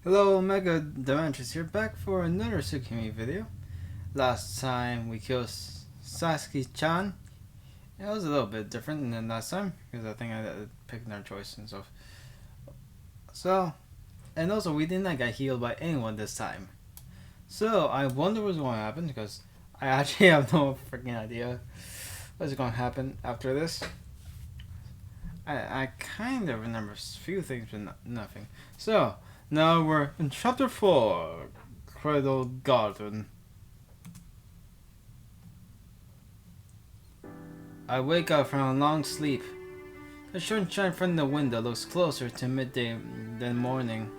Hello, Omega Dimensions here, back for another Tsukihime video. Last time we killed Sasuke-chan. It was a little bit different than last time, because I think I picked another choice and stuff. So, and also we did not get healed by anyone this time. So, I wonder what's going to happen, because I actually have no freaking idea what's going to happen after this. I kind of remember a few things, but nothing. So, now we're in chapter 4, Cradle Garden. I wake up from a long sleep. The sunshine from the window looks closer to midday than morning.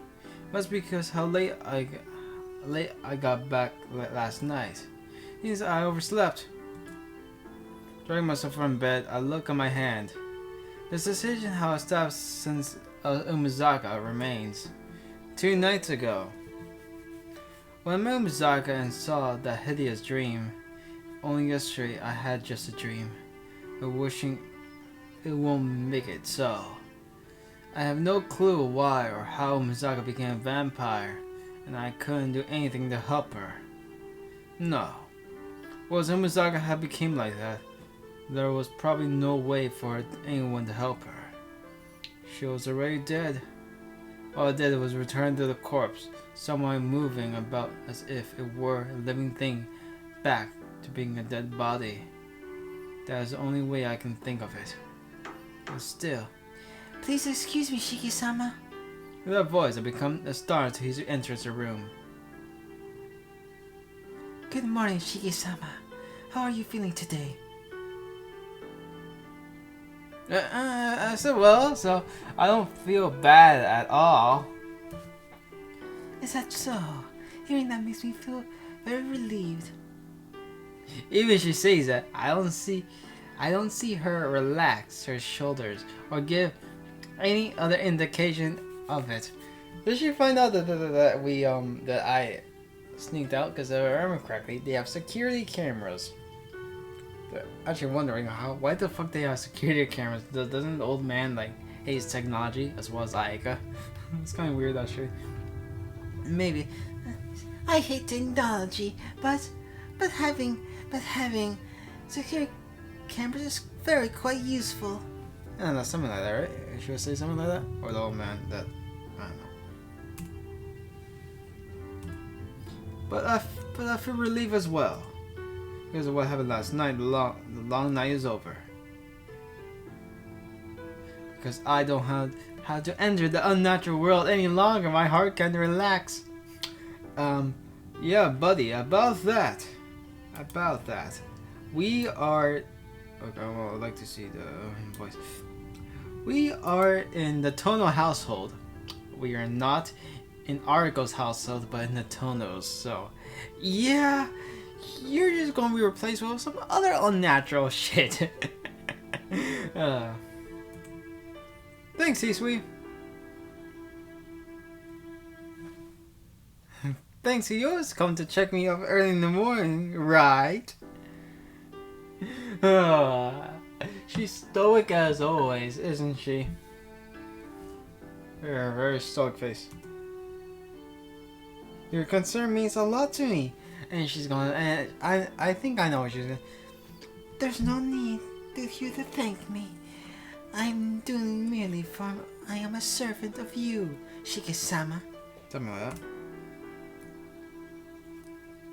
Must be because how late I got back last night. Means I overslept. Drawing myself from bed, I look at my hand. The sensation how stopped since Umizaka remains. 2 nights ago, when I met Umizaka and saw that hideous dream, only yesterday I had just a dream, but wishing it won't make it so. I have no clue why or how Umizaka became a vampire, and I couldn't do anything to help her. No. Was Umizaka had become like that, there was probably no way for anyone to help her. She was already dead. All it did was return to the corpse, someone moving about as if it were a living thing back to being a dead body. That is the only way I can think of it. But still. Please excuse me, Shiki-sama. With that voice, I become a star until he enters the room. Good morning, Shiki-sama. How are you feeling today? I said well, so I don't feel bad at all. Is that so? Hearing that makes me feel very relieved. Even she says that, I don't see her relax her shoulders or give any other indication of it. Did she find out that I sneaked out? Because if I remember correctly, they have security cameras. They're actually wondering why the fuck they have security cameras. Doesn't the old man hates technology as well as Aika? It's kind of weird actually. Maybe. I hate technology, but having security cameras is very quite useful. I don't know, something like that, right? Should I say something like that? Or the old man that, I don't know. But I feel relief as well. Because of what happened last night, the long night is over. Because I don't have to enter the unnatural world any longer, my heart can relax. Yeah, buddy, about that. We are... Okay, well, I'd like to see the voice. We are in the Tono household. We are not in Ariko's household, but in the Tono's. So, yeah, you're just gonna be replaced with some other unnatural shit. Thanks, Hisui. Thanks, you always come to check me up early in the morning, right? She's stoic as always, isn't she? Her very stoic face. Your concern means a lot to me. And she's going, and I think I know what she's going. There's no need to you to thank me. I'm doing merely for I am a servant of you, Shiki-sama. Something like that.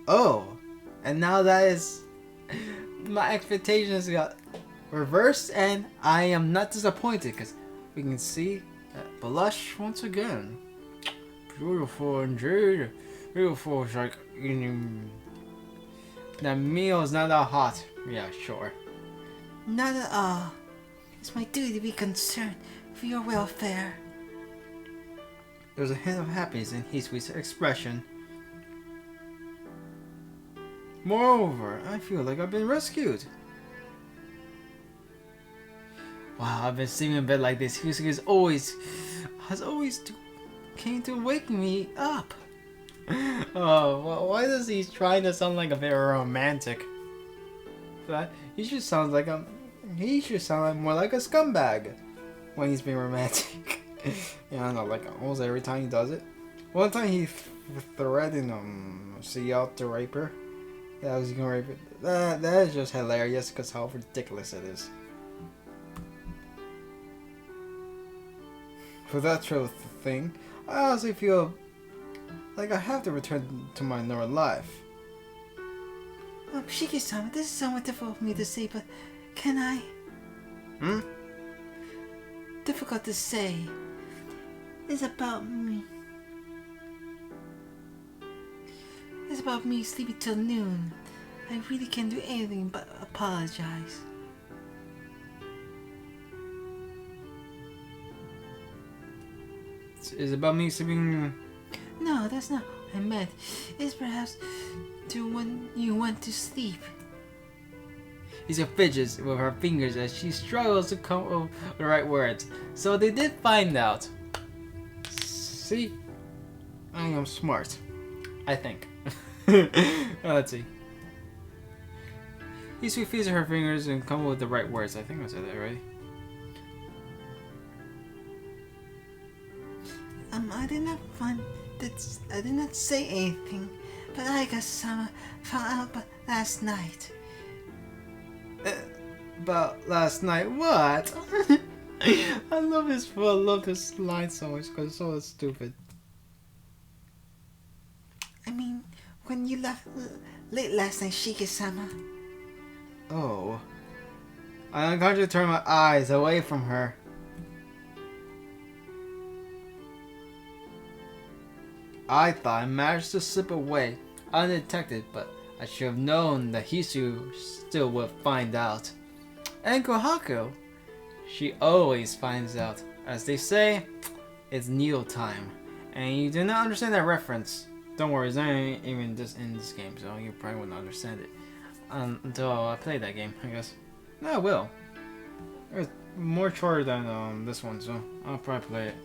Oh, and now that is my expectations got reversed, and I am not disappointed because we can see that blush once again. Beautiful indeed. Beautiful, it's like eating. That meal is not that hot. Yeah, sure. Not at all. It's my duty to be concerned for your welfare. There's a hint of happiness in Hisui's expression. Moreover, I feel like I've been rescued. Wow, I've been sleeping in bed like this. Hisui has always came to wake me up. Oh, well, why does he try to sound like a bit romantic? He should sound like more like a scumbag when he's being romantic. Yeah, I know, like almost every time he does it. One time he threatened see out to rape her. That was gonna rape her. That is just hilarious because how ridiculous it is. For that sort of thing, I honestly feel like I have to return to my normal life. Oh, Shiki-sama, this is somewhat difficult for me to say, but can I? Hmm? Difficult to say. It's about me. It's about me sleeping till noon. I really can't do anything but apologize. It's about me sleeping. No, that's not what I meant. It's perhaps to when you went to sleep. Lisa fidgets with her fingers as she struggles to come up with the right words. So they did find out. See? I am smart. I think. Let's see. Hisui feeds her fingers and come up with the right words. I think I said that right. I did not find that. I did not say anything, but Aiga-sama found out but last night. About last night, what? I love this line so much because it's so stupid. I mean, when you left late last night, Shiki-sama. Oh. I unconsciously turned my eyes away from her. I thought I managed to slip away undetected, but I should have known that Hisu still would find out. And Khokau, she always finds out. As they say, it's needle time. And you do not understand that reference. Don't worry, it's not even just in this game, so you probably wouldn't understand it until I play that game, I guess. No, I will. It's more shorter than this one, so I'll probably play it.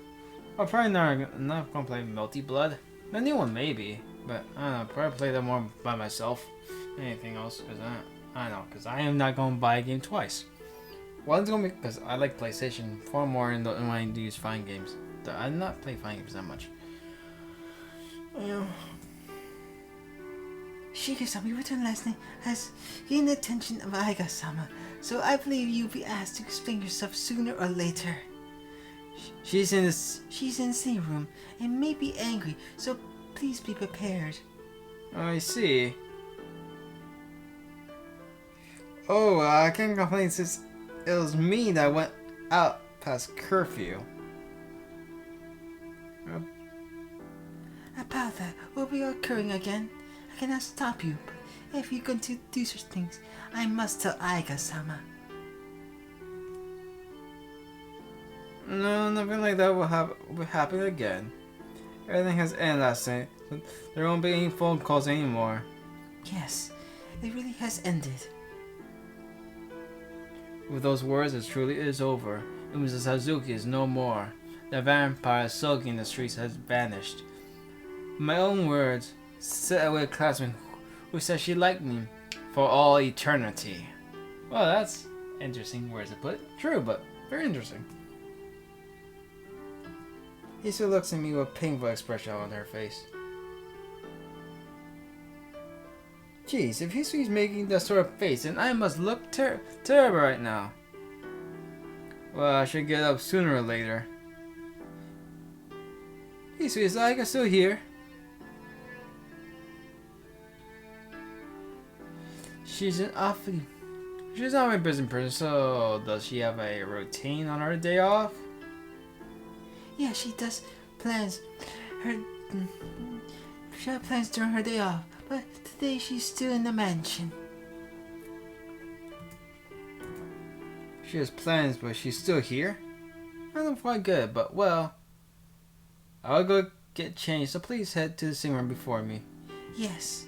I'm probably not gonna play Melty Blood. The new one maybe, but I don't know. Probably play that more by myself. Anything else? Because I don't know. Because I am not gonna buy a game twice. One's gonna be because I like PlayStation far more than when I use fighting games. I do not play fighting games that much. Yeah. Shiki-sama, your return last night has gained the attention of Aiga-sama, so I believe you'll be asked to explain yourself sooner or later. She's in the same room and may be angry, so please be prepared. I see. Oh, I can't complain since it was me that went out past curfew. About that will be occurring again. I cannot stop you, but if you continue to do such things, I must tell Aiga-sama. No, nothing like that will happen again. Everything has ended last night. So there won't be any phone calls anymore. Yes, it really has ended. With those words, it truly is over. Mrs. Hazuki is no more. The vampire sulking the streets has vanished. My own words, said with a classmate who said she liked me for all eternity. Well, that's interesting words to put. True, but very interesting. Issa looks at me with a painful expression on her face. Jeez, if Hisui's making that sort of face, then I must look terrible right now. Well, I should get up sooner or later. Hisui, is Aiga still here? She's not a busy person, so does she have a routine on her day off? Yeah, she does plans. She had plans during her day off, but today she's still in the mansion. She has plans, but she's still here? I don't quite get it, but well, I'll go get changed, so please head to the sitting room before me. Yes.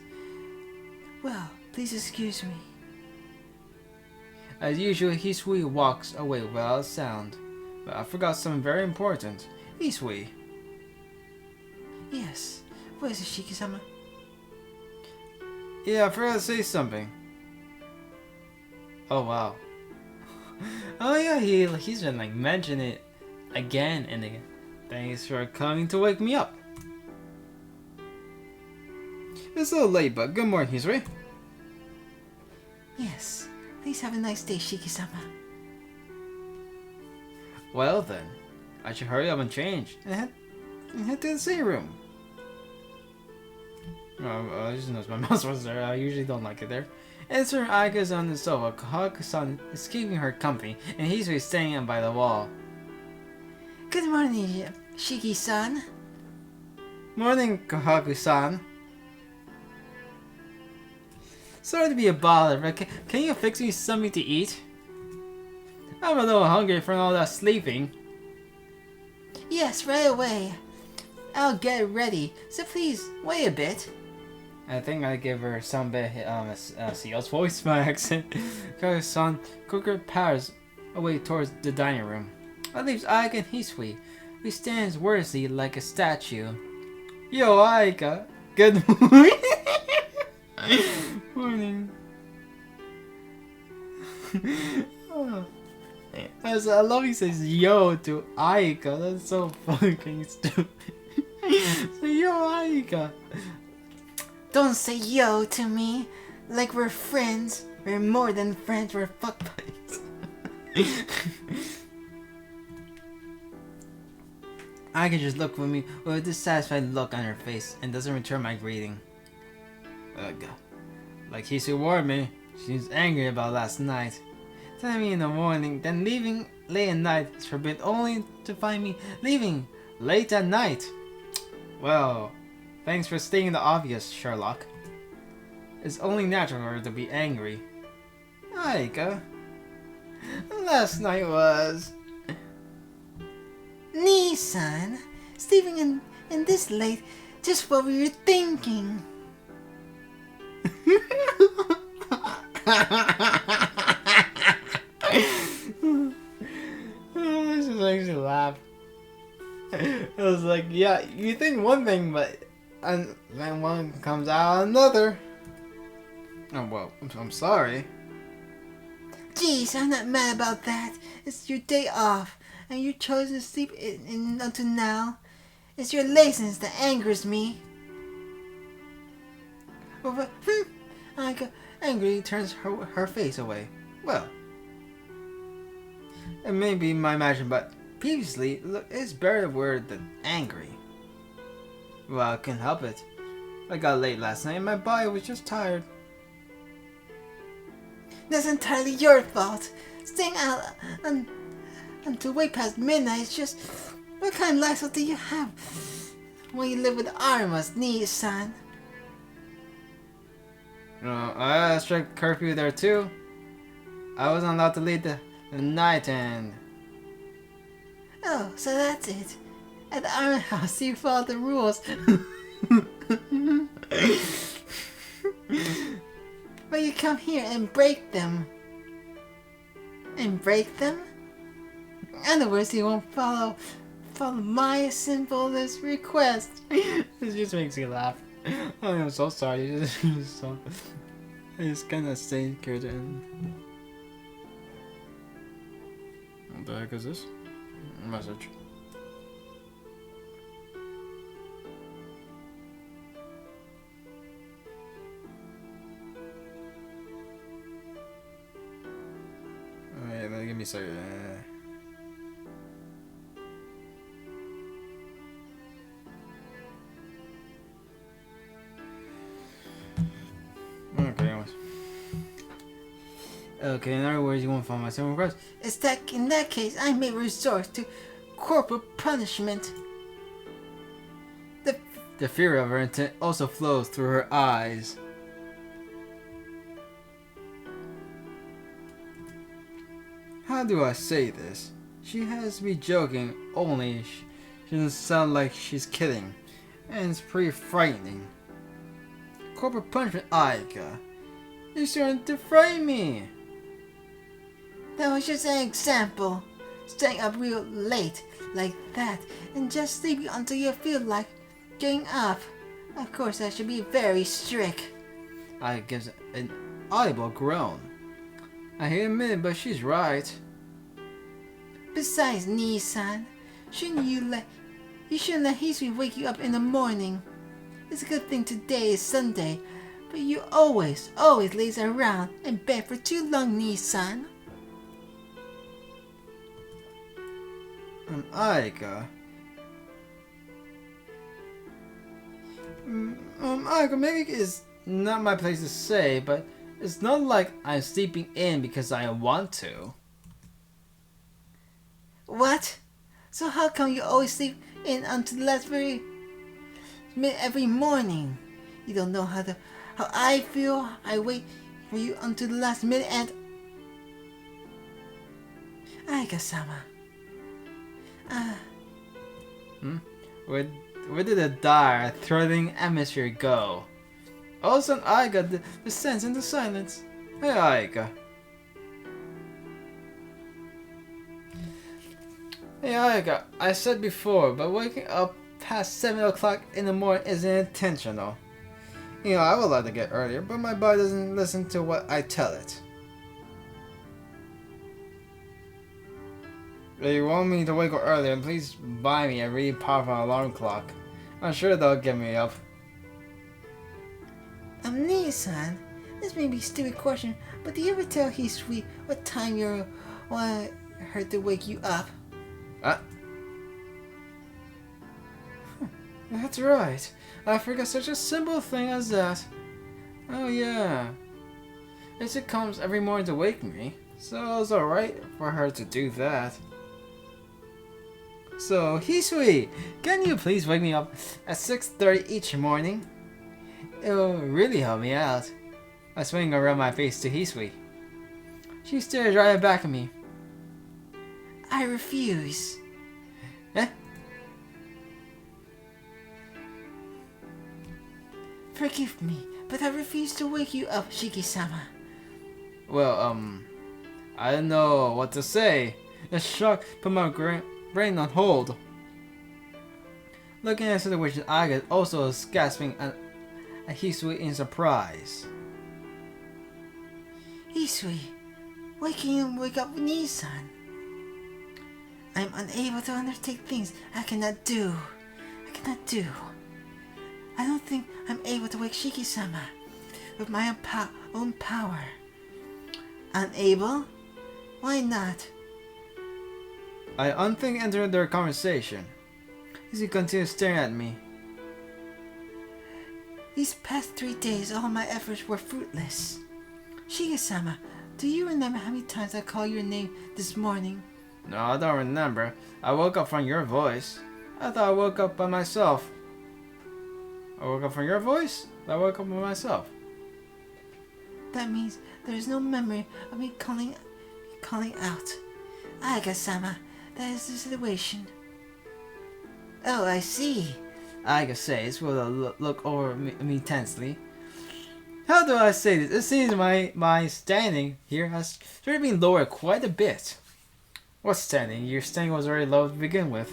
Well, please excuse me. As usual, Hisui walks away without a sound. But I forgot something very important. Hisui. Yes. What is it, Shiki-sama? Yeah, I forgot to say something. Oh wow. Oh yeah, he's been like mentioning it again and again. Thanks for coming to wake me up. It's a little late, but good morning, Hisui. Yes. Please have a nice day, Shiki-sama. Well then, I should hurry up and change and head to the sitting room. I just noticed my mouse was there. I usually don't like it there. And Sir Aika's on the sofa. Kohaku-san is keeping her company, and Hisui is standing by the wall. Good morning, Shiki-san. Morning, Kohaku-san. Sorry to be a bother, but can you fix me something to eat? I'm a little hungry from all that sleeping. Yes, right away. I'll get it ready, so please wait a bit. I think I give her some bit Seal's voice by accent. Kohaku-san quickly powers away towards the dining room. That leaves Aika and Hisui, who stands wordlessly like a statue. Yo, Aika. Good morning. Morning. Oh. I love he says yo to Aika. That's so fucking stupid. So, yo, Aika. Don't say yo to me. Like we're friends. We're more than friends. We're fuck buddies. Aika just looked at me with a dissatisfied look on her face and doesn't return my greeting. Ugh. Like Hisui warned me, she's angry about last night. Telling me in the morning, then leaving late at night is forbidden, only to find me leaving late at night. Well, thanks for stating the obvious, Sherlock. It's only natural for her to be angry. Aika, last night was... Nissan, sleeping in this late, just what we were thinking. This just makes me laugh. It was like, yeah, you think one thing, but and then one comes out another. Oh well, I'm sorry. Jeez, I'm not mad about that. It's your day off, and you chose to sleep in until now. It's your laziness that angers me. Aika angrily turns her face away. Well, it may be my imagination, but previously it's better word than angry. Well, I can't help it. I got late last night and my body was just tired. That's entirely your fault. Staying out until way past midnight is just... What kind of lifestyle do you have when you live with Arma's Nissan? I had a strict curfew there too. I wasn't allowed to leave the night and... Oh, so that's it. At the Arma house, you follow the rules. But you come here and break them. And break them? In other words, you won't follow my simplest request. This just makes me laugh. Oh, I'm so sorry. I just kind of stay here to end. What the heck is this? Message. Alright, give me a second. Okay, in other words, you won't find my second request. It's that in that case, I may resort to corporal punishment. The fear of her intent also flows through her eyes. How do I say this? She has to be joking, only she doesn't sound like she's kidding. And it's pretty frightening. Corporal punishment, Aika. You're starting to frighten me. That was just an example. Staying up real late like that and just sleeping until you feel like getting up. Of course, I should be very strict. I gives an audible groan. I hate to admit it, but she's right. Besides, Nissan, you shouldn't let Hisui wake you up in the morning. It's a good thing today is Sunday, but you always laze around in bed for too long, Nissan. Aika. Aika, maybe it's not my place to say, but it's not like I'm sleeping in because I want to. What? So how come you always sleep in until the last very minute every morning? You don't know how I feel. I wait for you until the last minute and... Aika-sama. Where did the dire, threatening atmosphere go? All of a sudden, Aika descends into silence. Hey, Aika. Hey, Aika, I said before, but waking up past 7 o'clock in the morning isn't intentional. You know, I would like to get earlier, but my body doesn't listen to what I tell it. If you want me to wake up earlier, please buy me a really powerful alarm clock. I'm sure they'll get me up. Nissan, this may be a stupid question, but do you ever tell Hisui what time you want her to wake you up? That's right. I forgot such a simple thing as that. Oh yeah. It comes every morning to wake me, so it's alright for her to do that. So, Hisui, can you please wake me up at 6:30 each morning? It will really help me out. I swing around my face to Hisui. She stares right back at me. I refuse. Eh? Forgive me, but I refuse to wake you up, Shiki-sama. Well, I don't know what to say. The shock put my brain on hold. Looking at the situation, Aga also is gasping at Hisui in surprise. Hisui, why can't you wake up Nissan? I'm unable to undertake things I cannot do. I don't think I'm able to wake Shiki-sama with my own power. Unable? Why not? I unthinkingly entered their conversation. He continued staring at me. These past 3 days, all my efforts were fruitless. Shiki-sama, do you remember how many times I called your name this morning? No, I don't remember. I woke up from your voice. I thought I woke up by myself. I woke up from your voice? I woke up by myself. That means there is no memory of me calling out. Aga-sama, that is the situation. Oh, I see. Aga says with a look over me tensely. How do I say this? It seems my standing here has already been lowered quite a bit. What standing? Your standing was already low to begin with.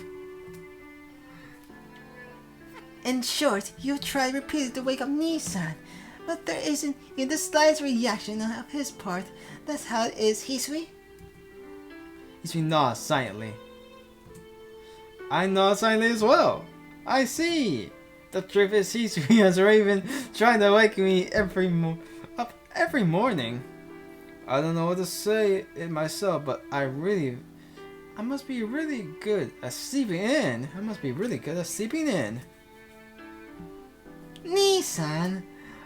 In short, you tried repeatedly to wake up Nissan, but there isn't even the slightest reaction of his part. That's how it is, Hisui. Hisui nods silently. I nod silently as well. I see. The truth is, Hisui has already been trying to wake me up every morning. I don't know what to say it myself, but I must be really good at sleeping in. Nissan,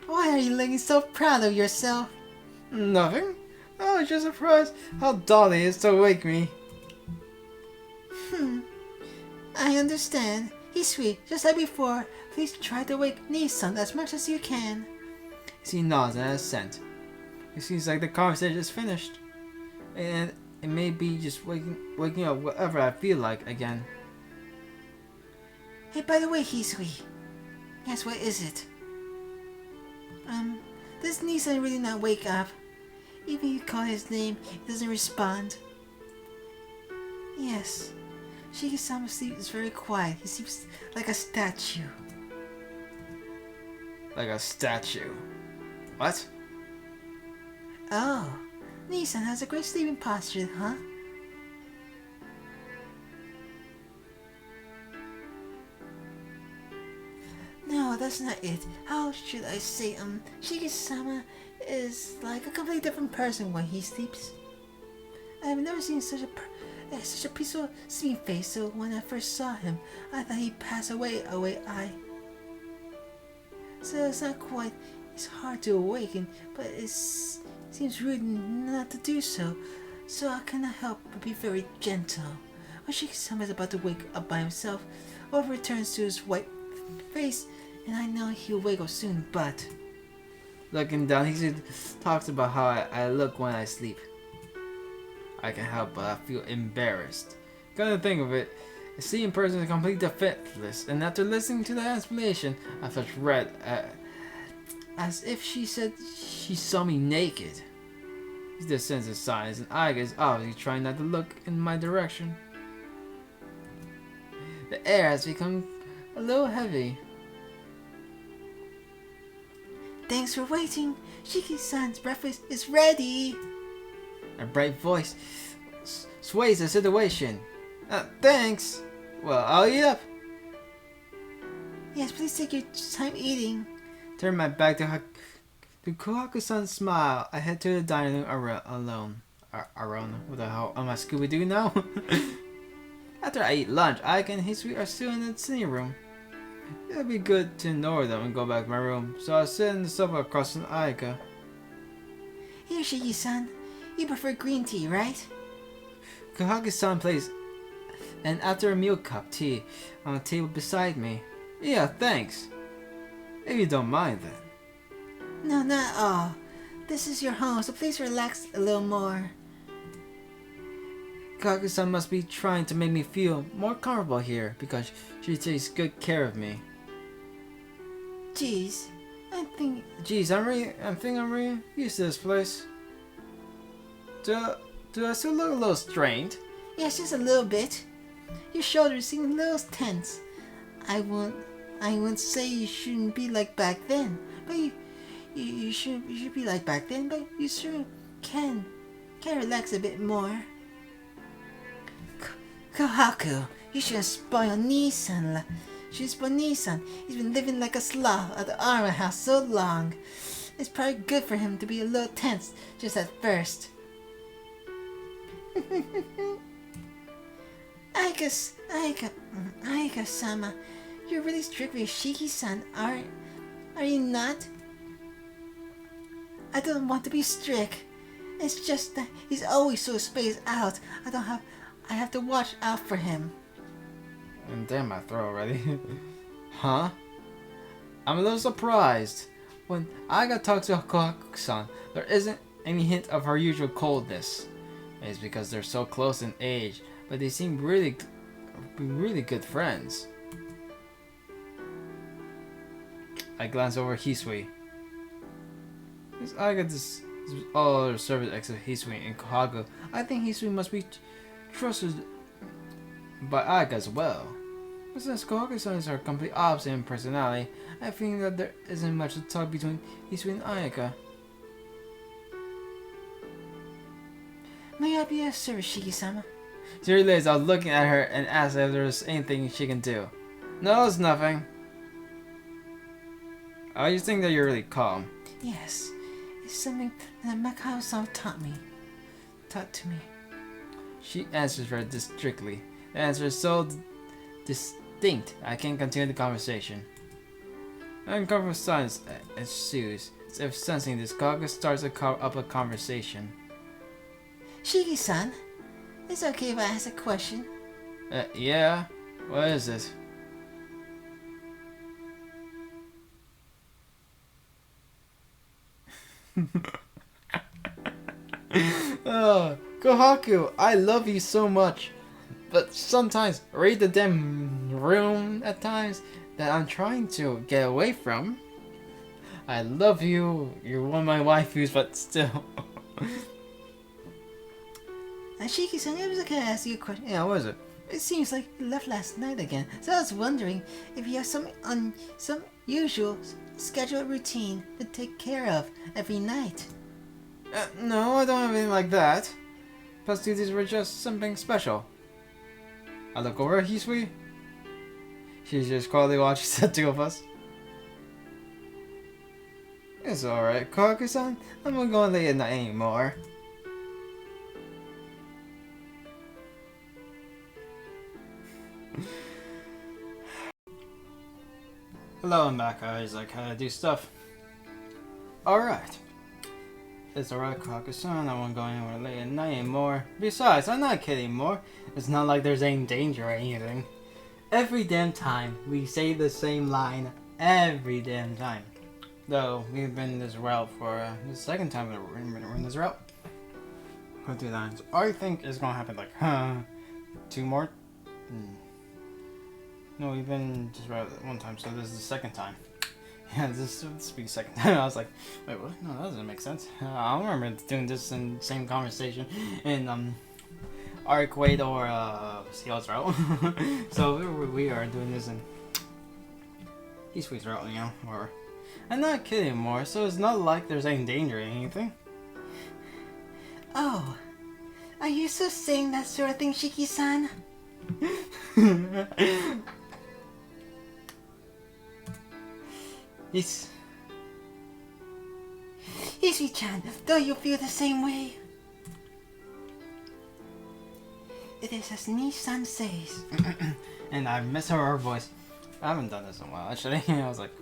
why are you looking so proud of yourself? Nothing. I was just surprised how dull it is to wake me. I understand. Hisui, just like before, please try to wake Nissan as much as you can. He nods in assent. It seems like the conversation is finished, and it may be just waking up whatever I feel like again. Hey, by the way, Hisui. Yes, what is it? Does Nissan really not wake up? Even you call his name, he doesn't respond. Yes. Shiki-sama's sleep is very quiet. He sleeps like a statue. Like a statue. What? Oh, Nissan has a great sleeping posture, huh? No, that's not it. How should I say, Shiki-sama is like a completely different person when he sleeps. I've never seen such a peaceful sleeping face, so when I first saw him, I thought he'd pass away. So it's not quite, it's hard to awaken, but it seems rude not to do so. So I cannot help but be very gentle. When Shiki-sama is about to wake up by himself, Over returns to his white face, and I know he'll wake up soon, but... Looking down, he talks about how I look when I sleep. I can't help but I feel embarrassed. Come to think of it, seeing person is completely defenseless, and after listening to the explanation, I felt red, as if she said she saw me naked. He just sends his signs, and Aiga is obviously trying not to look in my direction. The air has become a little heavy. Thanks for waiting. Shiki-san's breakfast is ready. A bright voice sways the situation. Thanks. Well, I'll eat up. Yes, please take your time eating. Turn my back to Kohaku-san's smile. I head to the dining room alone. What the hell? Am I Scooby-Doo now? After I eat lunch, Aika and Hisui are still in the sitting room. It'll be good to ignore them and go back to my room, so I'll sit in the sofa across from Aika. Here, Shiki-san. You prefer green tea, right? Kohaku-san plays an after-meal cup tea on the table beside me. Yeah, thanks. If you don't mind then. No, not at all. This is your home, so please relax a little more. Kohaku-san must be trying to make me feel more comfortable here because she takes good care of me. Jeez, I think I'm really used to this place. Do I still look a little strained? yes, just a little bit. Your shoulders seem a little tense. I won't say you shouldn't be like back then, but you should be like back then, but you sure can relax a bit more. Kohaku, you shouldn't spoil Nissan. She's spoil Nissan. He's been living like a sloth at the Armor House so long. It's probably good for him to be a little tense just at first. Aika-sama, you're really strict with Shiki-san, are you not? I don't want to be strict. It's just that he's always so spaced out. I have to watch out for him. And damn my throat already. Huh? I'm a little surprised. When Aiga talks to Kohaku-san, there isn't any hint of her usual coldness. It's because they're so close in age, but they seem really good friends. I glance over Hisui. Aiga does all other service except Hisui and Kohaku. I think Hisui must be trusted by Aiga as well. But since Kohaku-san is our complete opposite in personality, I think that there isn't much to talk between Hisui and Aika. May I be of service, Shiki-sama? She realized I was looking at her and asked if there was anything she can do. No, it's nothing. I just think that you're really calm. Yes, it's something that Makao-san taught to me. She answers very strictly. The answer is so distinct, I can't continue the conversation. An uncomfortable silence ensues. As if sensing this, Kaga starts up a conversation. Shiki-san, it's okay if I ask a question. Yeah? What is it? Oh, Kohaku, I love you so much. But sometimes, read the damn room at times that I'm trying to get away from. I love you, you're one of my waifus, but still. Shiki-san, I was going to ask you a question. Yeah, what is it? It seems like you left last night again, so I was wondering if you have some usual scheduled routine to take care of every night. No, I don't have anything like that. Plus, these were just something special. I look over at Hisui. She's just quietly watching the two of us. It's alright, Khokau-san. I'm not going late at night anymore. Hello, I'm back, guys. I kinda do stuff. Alright. It's alright, Khokau-san. I won't go anywhere late at night anymore. Besides, I'm not kidding anymore. It's not like there's any danger or anything. Every damn time, we say the same line. Every damn time. Though, we've been this route for the second time we're in this route. Go 2 times. I think it's gonna happen like, 2 more? No, we've been just route 1 time, so this is the second time. Yeah, this will be the second time. I was like, wait, what? No, that doesn't make sense. I don't remember doing this in the same conversation in Arc Wade or Seal's route. So we are doing this in Eastway's route, you know, or I'm not kidding anymore, so it's not like there's any danger or anything. Oh, are you still saying that sort of thing, Shiki-san? Izzy-chan, don't you feel the same way? It is as Ni-san says. And I miss her voice. I haven't done this in a while, actually. I was like,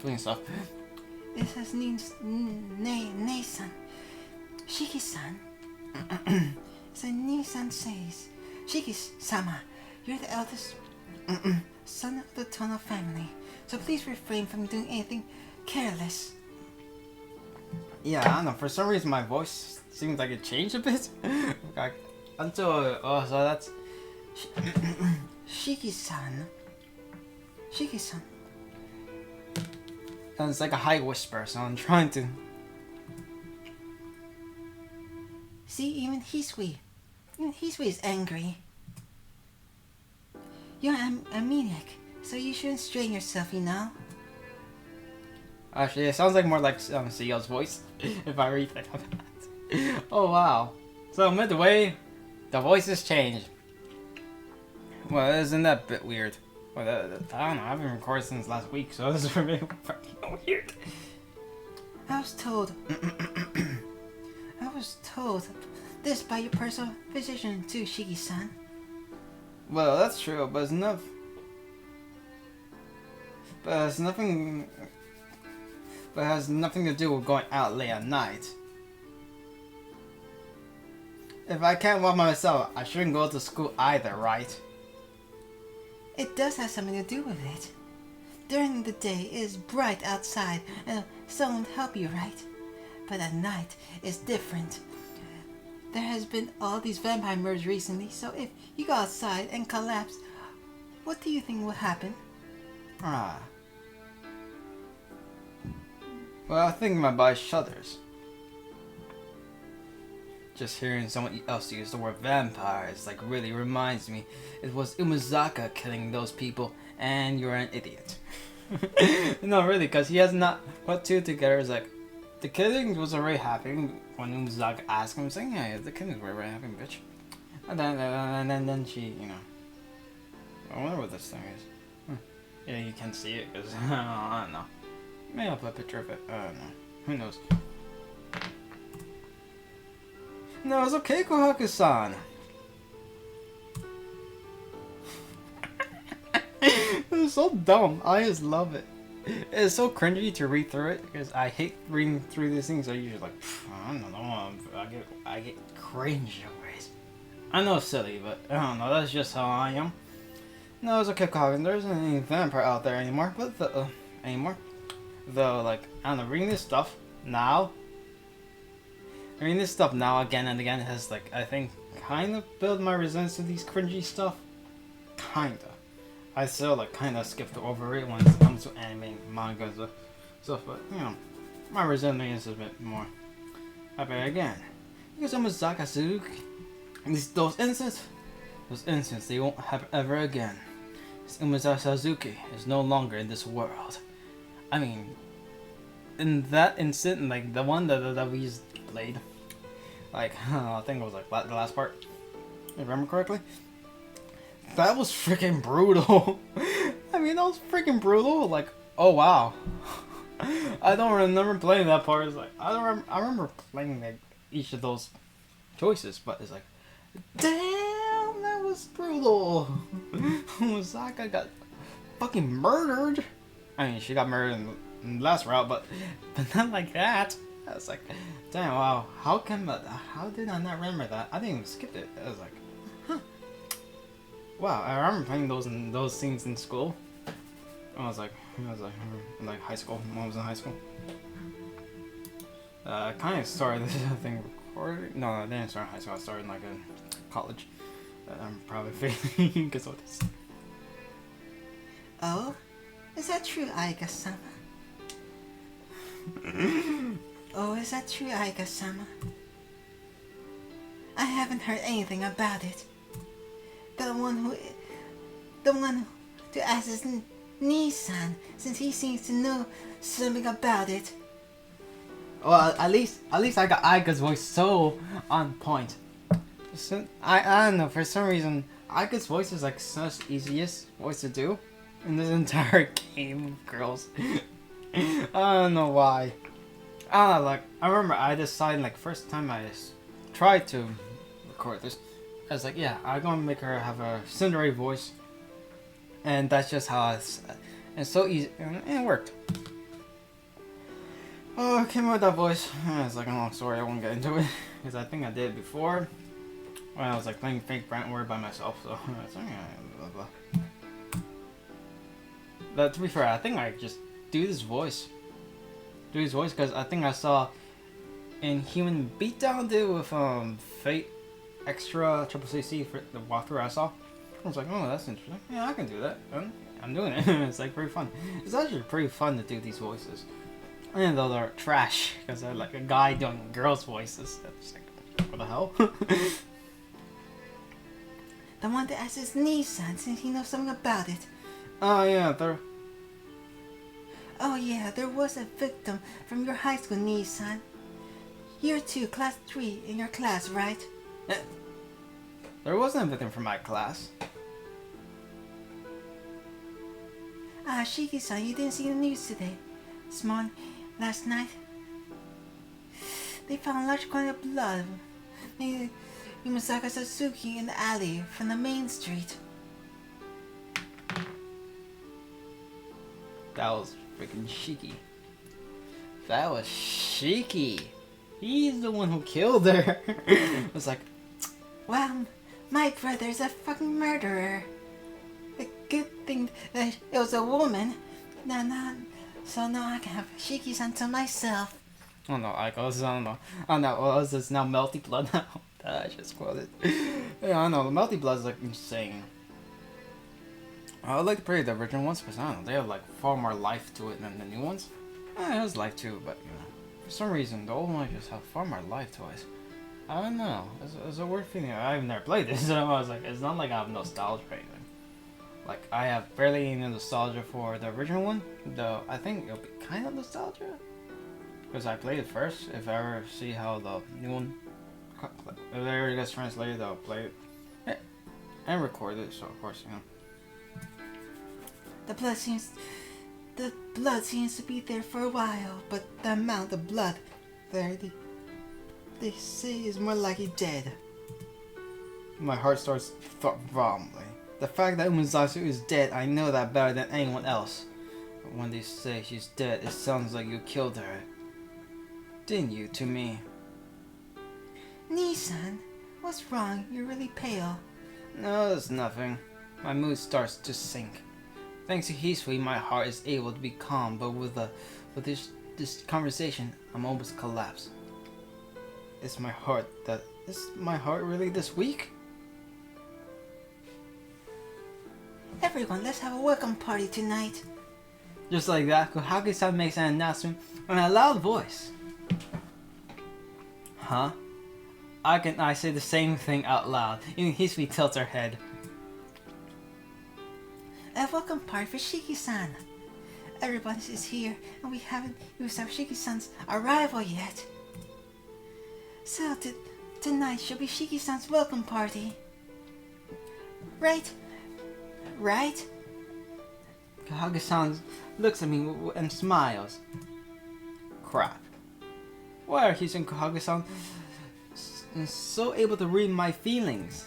doing stuff. It is as Ne-san. Shiki-san. So Ni-san says, Shiki-sama, you're the eldest son of the Tono family, so please refrain from doing anything careless. Yeah, I don't know. For some reason, my voice seems like it changed a bit. Until so that's Shiki-san. Shiki-san. And it's like a high whisper, so I'm trying to. See, even Hisui is angry. You're a maniac, so you shouldn't strain yourself, you know? Actually, it sounds like more like CEO's voice, if I read that. Oh wow. So midway, the voices changed. Well, isn't that a bit weird? Well, I don't know, I haven't recorded since last week, so this is really fucking weird. I was told this by your personal physician too, Shiki-san. Well, that's true, but it's enough. But it's nothing. But it has nothing to do with going out late at night. If I can't walk myself, I shouldn't go to school either, right? It does have something to do with it. During the day, it is bright outside and someone will help you, right? But at night, it's different. There has been all these vampire murders recently, so if you go outside and collapse, what do you think will happen? Ah. Well, I think my body shudders. Just hearing someone else use the word vampires like really reminds me it was Umazaka killing those people and you're an idiot. No, really, because he has not put 2 together. It's like, the killing was already happening when Umazaka asked him, saying, yeah, the killings were already happening, bitch. And then she, you know. I wonder what this thing is. Yeah, you can't see it because I don't know. Maybe I'll put a picture of it. I don't know. Who knows? No, it's okay, Khokau-san. It's so dumb. I just love it. It's so cringy to read through it because I hate reading through these things. I usually like, I don't know. I get cringe over it. I know it's silly, but I don't know. That's just how I am. No, it's okay, Khokau. There isn't any vampire out there anymore. But though, like, I don't know. Reading this stuff now again and again has, like, I think, kind of built my resistance to these cringy stuff. Kinda. I still, like, kind of skipped over it when it comes to anime, manga, and stuff, but, you know, my resentment is a bit more. I bet again. Because I'm a Zakazuki. And those incidents, they won't happen ever again. Umazaka Suzuki is no longer in this world. I mean, in that incident, like the one that we just played, like I think it was like the last part, if I remember correctly. That was freaking brutal. I mean, that was freaking brutal. Like, oh wow, I don't remember playing that part. It's like I remember playing like each of those choices, but it's like, damn, that was brutal. Osaka got fucking murdered. I mean, she got murdered in the last route, but not like that. I was like, damn, wow, how did I not remember that? I didn't even skip it. I was like, huh. Wow, I remember playing those scenes in school. I was like in like high school. When I was in high school. I kind of started this thing recording. No, I didn't start in high school. I started in like a college. I'm probably failing because of this. Oh, is that true, Aika-sama? Oh, is that true, Aika-sama? I haven't heard anything about it. The one to ask his Nissan, since he seems to know something about it. Well, at least I got Aika's voice so on point. I don't know, for some reason Aika's voice is like such easiest voice to do in this entire game of girls. I don't know why. I don't know, like I remember I decided like first time I tried to record this, I was like, yeah, I'm gonna make her have a Cinderella voice, and that's just how it's so easy, and it worked. Oh, I came up with that voice. It's like a long story. I won't get into it because I think I did it before when I was like playing fake Brentwood by myself. So it's like, blah blah. But to be fair, I think I just do this voice because I think I saw in Human Beatdown do with Fate Extra Triple CC for the walkthrough I saw. I was like, oh, that's interesting. Yeah, I can do that. I'm doing it. It's like pretty fun. It's actually pretty fun to do these voices. Even though they're trash, because they're like a guy doing girls' voices. That's like, what the hell? The one that asks his Nissan, since he knows something about it. Oh yeah, there was a victim from your high school, Nissan. Year 2, class 3 in your class, right? There wasn't a victim from my class. Shiki-san, you didn't see the news today. Last night, they found a large quantity of blood near Yumasaka Satsuki in the alley from the main street. That was freaking Shiki. That was Shiki. He's the one who killed her. It was like, well, my brother's a fucking murderer. The good thing that it was a woman. So now I can have Shiki-san to myself. oh no, I don't know. Oh no, well, is this now Melty Blood now? I just quoted. Yeah, I know, the Melty Blood is like insane. I would like to play the original ones because I don't know, they have like far more life to it than the new ones. It has life too, but you know, for some reason the old ones just have far more life to it. I don't know, it's a weird feeling. I've never played this, so I was like, it's not like I have nostalgia or anything. Like, I have barely any nostalgia for the original one, though I think it'll be kind of nostalgia. Because I played it first. If I ever see how the new one, if it ever gets translated, I'll play it. Yeah. And record it, so of course, you know. The blood seems to be there for a while, but the amount of blood there, they say is more likely dead. My heart starts rumbling. The fact that Umezasu is dead, I know that better than anyone else. But when they say she's dead, it sounds like you killed her. Didn't you, to me? Nissan, what's wrong? You're really pale. No, it's nothing. My mood starts to sink. Thanks to Hisui, my heart is able to be calm, but with this conversation, I'm almost collapsed. Is my heart really this weak? Everyone, let's have a welcome party tonight. Just like that, Kohage-san makes an announcement in a loud voice. Huh? I say the same thing out loud. Even Hisui tilts her head. A welcome party for Shiki-san. Everyone is here, and we haven't used our Shiki-san's arrival yet. So tonight should be Shiki-san's welcome party. Right? Right? Kohage-san looks at me and smiles. Crap. Why are Hisun Kohaku-san so able to read my feelings?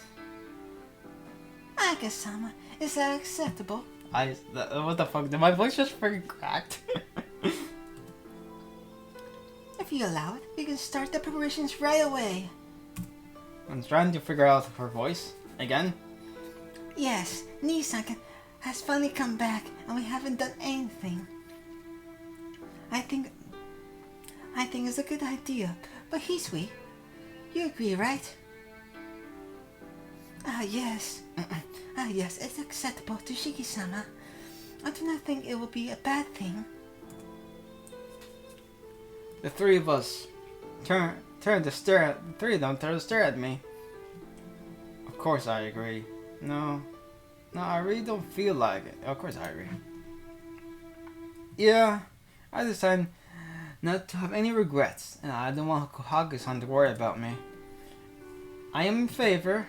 Aika-sama, is that acceptable? What the fuck? Did my voice just freaking cracked? If you allow it, we can start the preparations right away. I'm trying to figure out her voice again. Yes, Nisan has finally come back and we haven't done anything. I think it's a good idea, but Hisui, you agree, right? Yes. Yes, it's acceptable to Shiki-sama. I do not think it will be a bad thing. The three of us turn to stare at the three of them turn to stare at me. Of course I agree. No, I really don't feel like it. Of course I agree. Yeah, I decided not to have any regrets, and I don't want Kohaku-san to worry about me. I am in favor.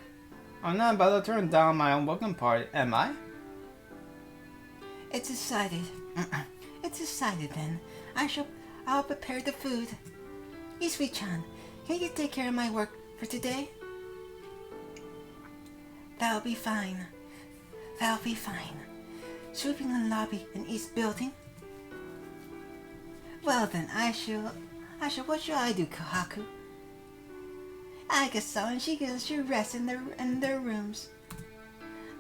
I'm not about to turn down my own welcome party, am I? It's decided. It's decided then. I'll prepare the food. Isui-chan, can you take care of my work for today? That'll be fine. That'll be fine. Sweeping the lobby in East Building? Well then, what should I do, Kohaku? I guess so, and she should rest in their rooms.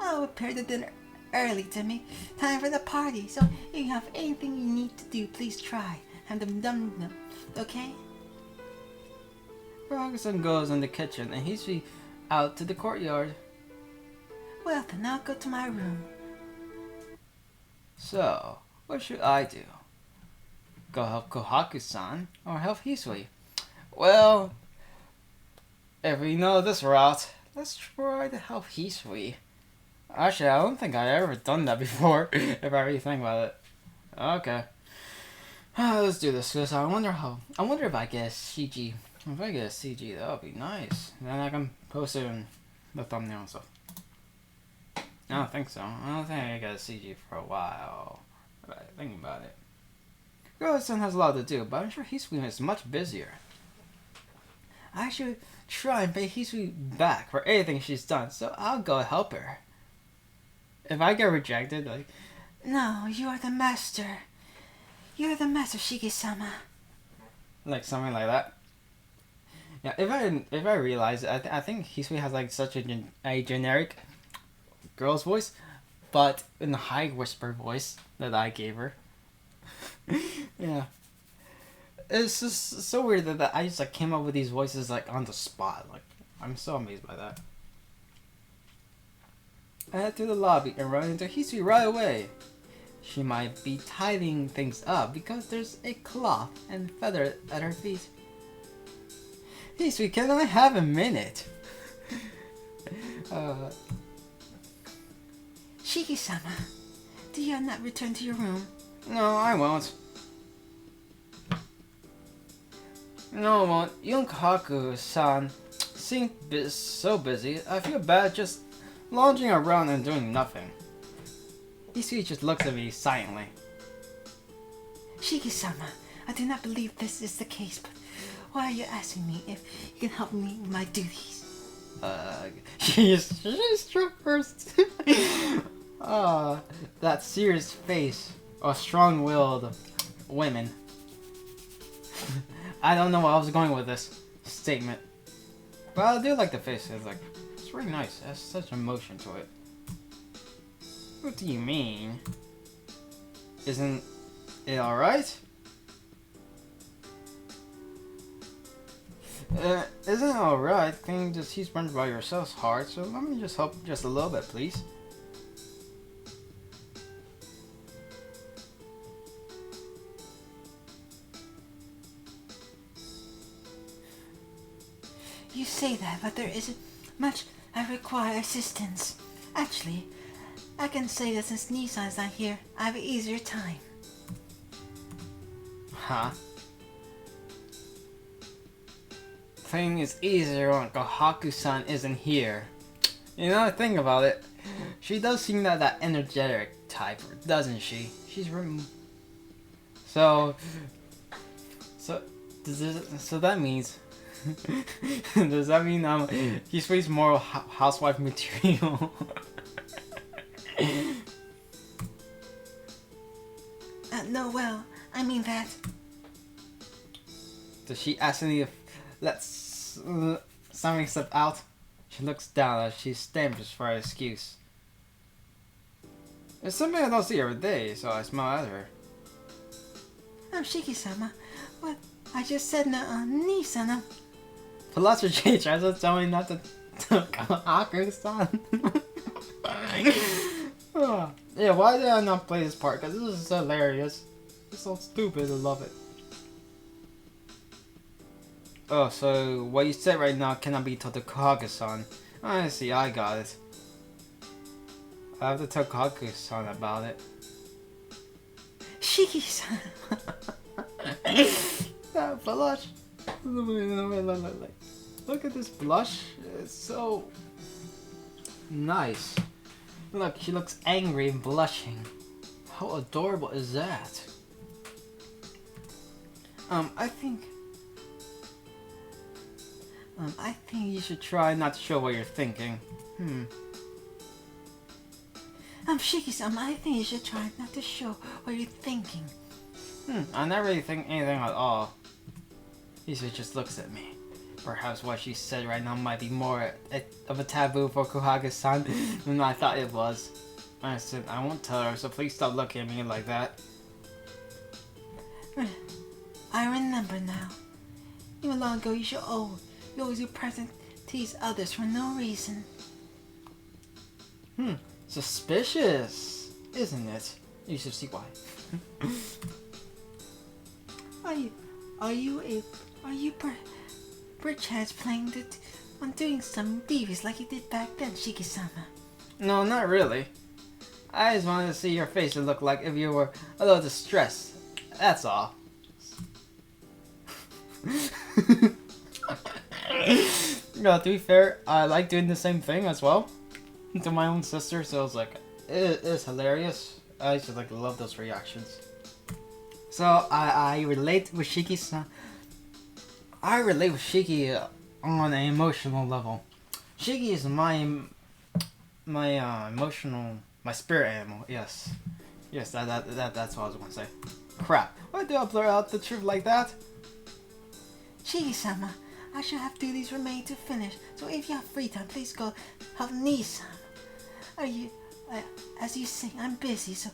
I'll prepare the dinner early to make time for the party, so if you have anything you need to do, please try. Have them done, okay? Kohaku-san goes in the kitchen, and he's out to the courtyard. Well then, I'll go to my room. So, what should I do? Go help Kohaku-san or help Hisui? Well, if we know this route, let's try to help Hisui. Actually, I don't think I've ever done that before, if I really think about it. Okay. Let's do this, because I wonder if I get a CG. If I get a CG, that would be nice. Then I can post it in the thumbnail and stuff. I don't think so. I don't think I got a CG for a while. But I think about it. Kohaku-san has a lot to do, but I'm sure Hisui is much busier. I should try and pay Hisui back for anything she's done, so I'll go help her. If I get rejected, like... No, you are the master. You're the master, Shiki-sama. Like something like that. Yeah, if I realize it, I think Hisui has like such a generic girl's voice, but in the high whisper voice that I gave her. Yeah. It's just so weird that I just like came up with these voices like on the spot. Like, I'm so amazed by that. I head to the lobby and run into Hisui right away. She might be tidying things up because there's a cloth and feather at her feet. Hisui, can I have a minute? Shiki-sama, do you not return to your room? No, I won't. No, I won't. Young Kohaku-san seems so busy. I feel bad just lounging around and doing nothing. Hisui just looks at me silently. Shiki-sama, I do not believe this is the case, but why are you asking me if you can help me with my duties? She's struck first. That serious face of strong-willed women. I don't know where I was going with this statement, but I do like the face. It's really nice. It has such emotion to it. What do you mean? Isn't it alright? Isn't it alright? Things just he's burned by yourself's heart, so let me just help just a little bit, please. You say that, but there isn't much I require assistance. Actually, I can say that since Nisan's not here, I have an easier time. Huh? Thing is easier when Kohaku-san isn't here. You know, think about it. She does seem that energetic type, doesn't she? So So, so that means... does that mean he's pretty more housewife material? No, well, I mean that. Does she accidentally let something slip out? She looks down as she stammers for an excuse. It's something I don't see every day, so I smile at her. Shiki-sama, what? I just said Nisana. Philosophy tries to tell me not to Haku-san. Yeah, why did I not play this part? Because this is hilarious. It's so stupid, I love it. Oh, so what you said right now cannot be told to Kage-san. I see, I got it. I have to tell Kage-san about it. Shiki-san. That blush. Look at this blush. It's so nice. Look, she looks angry and blushing. How adorable is that? I think you should try not to show what you're thinking. Shiki-san, I think you should try not to show what you're thinking. I never really think anything at all. Lisa just looks at me. Perhaps what she said right now might be more of a taboo for Kuhage-san than I thought it was. I said, I won't tell her, so please stop looking at me like that. I remember now. Even long ago, you always do present tease others for no reason. Suspicious, isn't it? You should see why. Are you perchance planning on doing some devious like you did back then, Shiki-sama? No, not really. I just wanted to see your face and look like if you were a little distressed. That's all. No, to be fair, I like doing the same thing as well to my own sister, so it's like it is hilarious. I just like love those reactions. So I relate with Shiki-san. I relate with Shiki on an emotional level. Shiki is my emotional, my spirit animal. Yes, that's what I was gonna say. Crap! Why do I blur out the truth like that? Shiki-sama, I should have duties remaining to finish. So if you have free time, please go help Nissan. As you say, I'm busy, so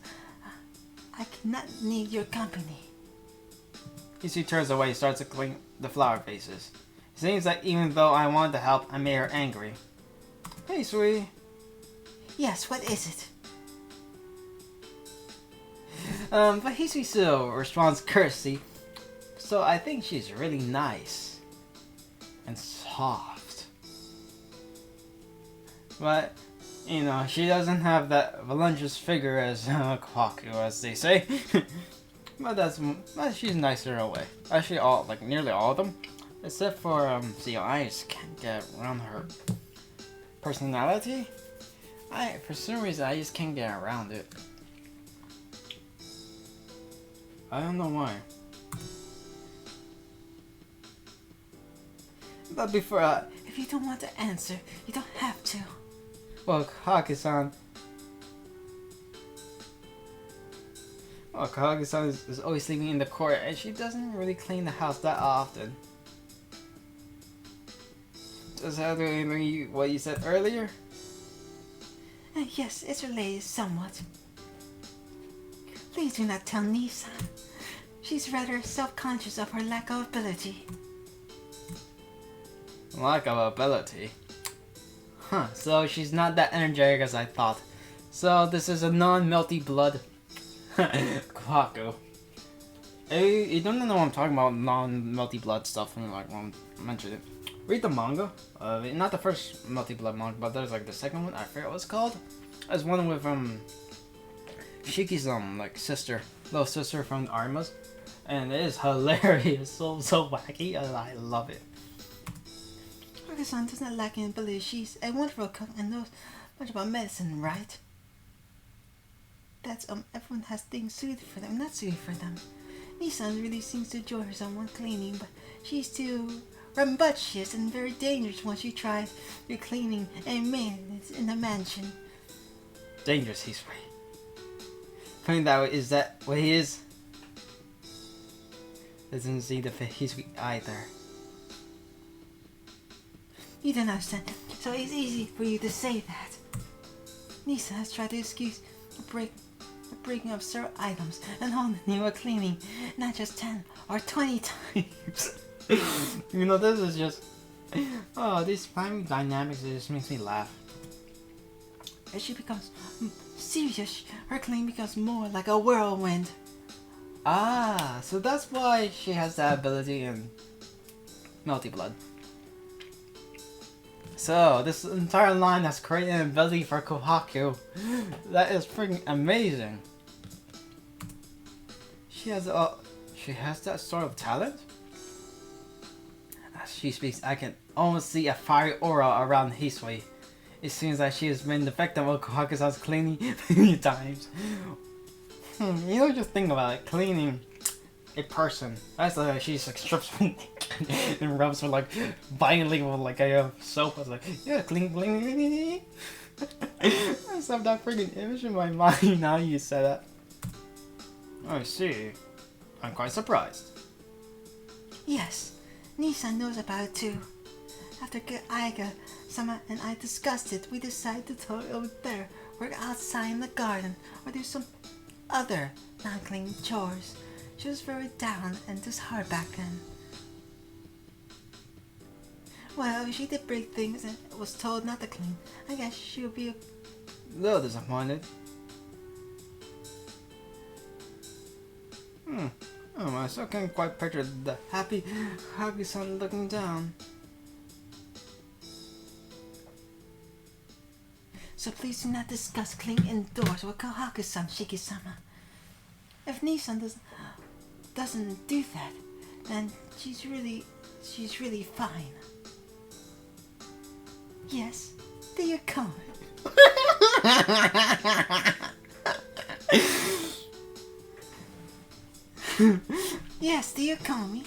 I cannot need your company. She turns away and starts to clean the flower vases. It seems like even though I wanted to help, I made her angry. Hey, sweetie. Yes, what is it? But Hisui still responds courtesy, so I think she's really nice and soft. But, you know, she doesn't have that voluptuous figure as Khokau, as they say. But she's nicer in a way. Actually, nearly all of them, except for see, I just can't get around her personality. For some reason, I just can't get around it. I don't know why. But before if you don't want to answer, you don't have to. Well, Kage-san. Well, Kage-san is always sleeping in the court, and she doesn't really clean the house that often. Does that do anything what you said earlier? Yes, it's related somewhat. Please do not tell Nissan. She's rather self-conscious of her lack of ability. Lack of ability? Huh, so she's not that energetic as I thought. So this is a non-melty blood Khokau. You don't know what I'm talking about, non-melty blood stuff, when I mentioned it. Read the manga. Not the first Melty Blood manga, but there's like the second one. I forget what it's called. There's one with Shiki's sister, little sister from Arima's, and it is hilarious. So wacky. I love it. Kage-san doesn't lack in ability. She's a wonderful cook and knows much about medicine, right? That's everyone has things suited for them, not suited for them. Nissan really seems to enjoy her someone cleaning, but she's too rambunctious and very dangerous once she tries your cleaning and maintenance in the mansion. Dangerous, he's right. Putting that way, is that what he is? Doesn't seem to fit his weak either. You don't understand, so it's easy for you to say that. Nisa has tried to excuse the breaking of several items and all the new cleaning, not just 10 or 20 times. You know, this is just... Oh, these family dynamics, it just makes me laugh. As she becomes serious, her cleaning becomes more like a whirlwind. Ah, so that's why she has that ability in Melty Blood. So, this entire line has created an ability for Kohaku. That is freaking amazing. She has that sort of talent? As she speaks, I can almost see a fiery aura around Hisui. It seems like she has been the victim of Kohaku-san's cleaning many times. You know, just think about it, cleaning a person. That's like she's like strips and rubs her like violently with like a soap. I was like, yeah, clean. I just have that freaking image in my mind now you said that. I see. I'm quite surprised. Yes, Nisa knows about it too. After Aiga, Sama and I discussed it, we decided to throw it over there, work outside in the garden, or do some other non-clean chores. She was very down and disheartened back then. Well, if she did break things and was told not to clean, I guess she would be A little disappointed. Oh, I still can't quite picture the happy son looking down. So please do not discuss cleaning indoors with Kohaku-san, Shiki-sama. If Nisan doesn't do that, then she's really fine. Yes, there you come. Yes, do you call me?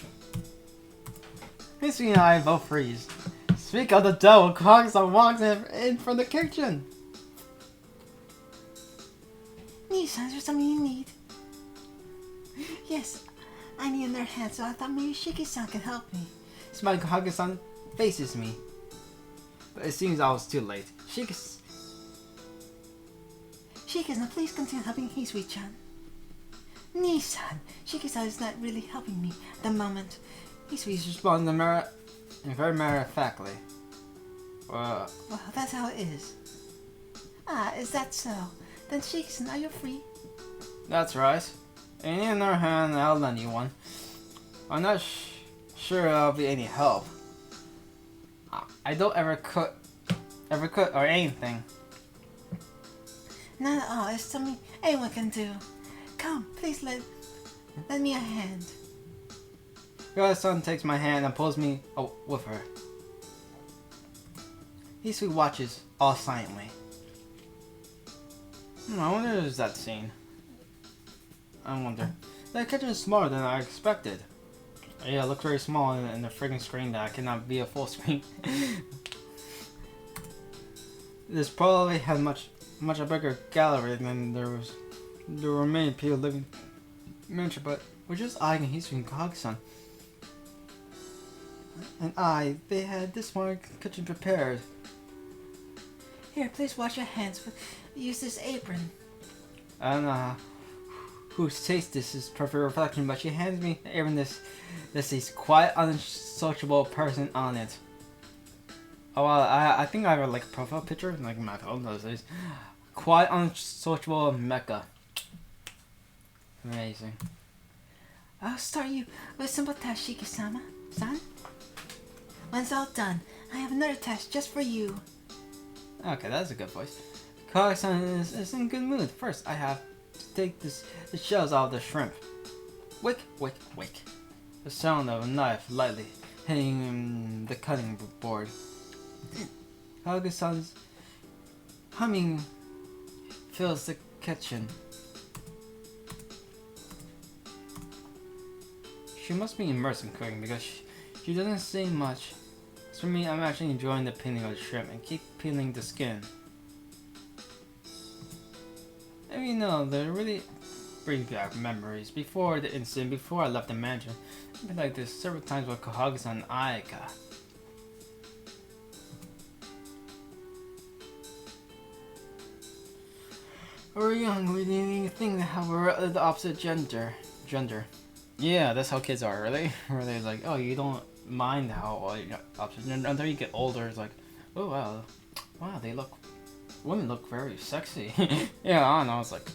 Hisui and I both freeze. Speak of the devil, Kohaku-san walks in from the kitchen. Nisan, is there something you need? Yes, I need another hand, so I thought maybe Shiki-san could help me. Smiling, Kohaku-san faces me. But it seems I was too late. Shiki-san, please continue helping Hisui-chan. Nisan, Shiki-san is not really helping me at the moment. Hisui responds very matter-of-factly. Well, that's how it is. Ah, is that so? Then Shiki-san, are you free? That's right. And in another hand, I'll lend you one. I'm not sure it'll be any help. I don't ever cook or anything. Not at all. It's something anyone can do. Come, please lend me a hand. Your son takes my hand and pulls me with her. Hisui watches all silently. I wonder if there's that scene. I wonder. That kitchen is smaller than I expected. Yeah, it looks very small in the friggin' screen that cannot be a full screen. This probably had much a bigger gallery than there were many people living mentioned, but we're just eyeing Hisui and Kohaku-san. And they had this small kitchen prepared. Here, please wash your hands. Use this apron. I don't know whose taste this is perfect reflection, but she hands me the apron. This is quiet, unsociable person on it. Oh well, I think I have like a profile picture, like my phone those days. Quiet, unsociable Mecca. Amazing. I'll start you with a simple task, Shiki-sama, son. When it's all done, I have another task just for you. Okay, that's a good voice. Kohaku-san is in good mood. First, I have to take the shells out of the shrimp. Wick, wick, wick. The sound of a knife lightly hitting the cutting board. Kohaku-san's humming fills the kitchen. she must be immersed in cooking because she doesn't say much. As for me, I'm actually enjoying the peeling of the shrimp and keep peeling the skin. And you know, they're really bring back memories. Before the incident, before I left the mansion, I've been like this several times with Kohaga-san and Aika. When we were young, we didn't think that we were the opposite gender. Yeah, that's how kids are, really. Where they're like, oh, you don't mind how you're opposite gender until you get older. It's like, oh wow, women look very sexy. Yeah, I don't know. It's like,